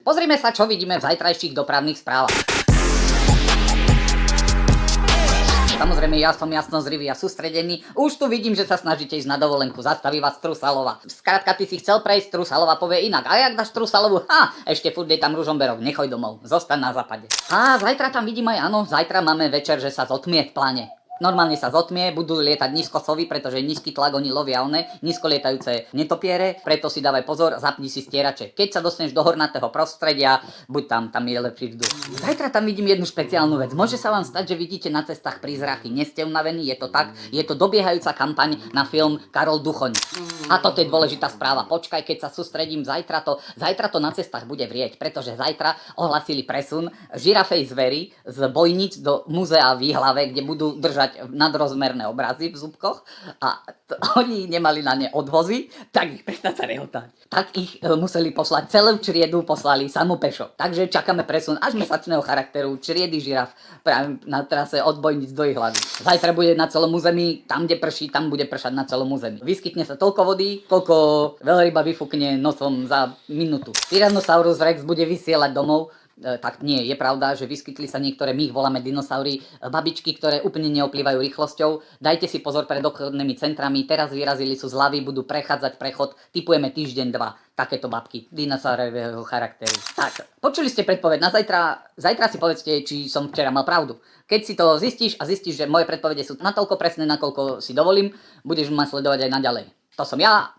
Pozrime sa, čo vidíme v zajtrajších dopravných správach. Samozrejme, ja som jasno zrivý a sústredený. Už tu vidím, že sa snažíte ísť na dovolenku. Zastaví vás Trusalova. Skrátka, ty si chcel prejsť, Trusalova povie inak. A jak dáš Trusalovu? Ešte furt je tam Ružomberok. Nechoj domov. Zostaň na západe. Zajtra tam vidím aj áno. Zajtra máme večer, že sa zotmie v pláne. Normálne sa zotmie, budú lietať nízkosovy, pretože nízky tlak oni lovia nízko lietajúce netopiere, preto si dávaj pozor, zapni si stierače. Keď sa dostaneš do hornatého prostredia, buď tam je lepší vzduch. Zajtra tam vidím jednu špeciálnu vec. Môže sa vám stať, že vidíte na cestách prízraky. Nie ste unavení, je to tak. Je to dobiehajúca kampaň na film Karol Duchoň. A toto je dôležitá správa. Počkaj, keď sa sústredím, zajtra to na cestách bude vrieť, pretože zajtra ohlasili presun žirafej zvery z bojnic do múzea v Jihlave, kde budú držať nadrozmerné obrazy v zúbkoch a oni nemali na ne odvozy, tak ich prestať sa rehotať. Tak ich museli poslať, celú čriedu poslali samú pešo. Takže čakáme presun až mesačného charakteru čriedy žiraf práve na trase od bojnic do Jihlavy. Zajtra bude na celom území, tam kde prší, tam bude pršať na celom území. Vyskytne sa toľko vody, koľko veľryba vyfúkne nosom za minútu. Tyrannosaurus rex bude vysielať domov. Tak nie, je pravda, že vyskytli sa niektoré, my ich voláme dinosaury, babičky, ktoré úplne neoplývajú rýchlosťou. Dajte si pozor pred obchodnými centrami, teraz vyrazili sú zľavy, budú prechádzať prechod, tipujeme týždeň, 2. Takéto babky, dinosaurového charakteru. Tak, počuli ste predpoveď na zajtra, zajtra si povedzte, či som včera mal pravdu. Keď si to zistíš a zistíš, že moje predpovede sú natoľko presné, nakoľko si dovolím, budeš ma sledovať aj naďalej. To som ja,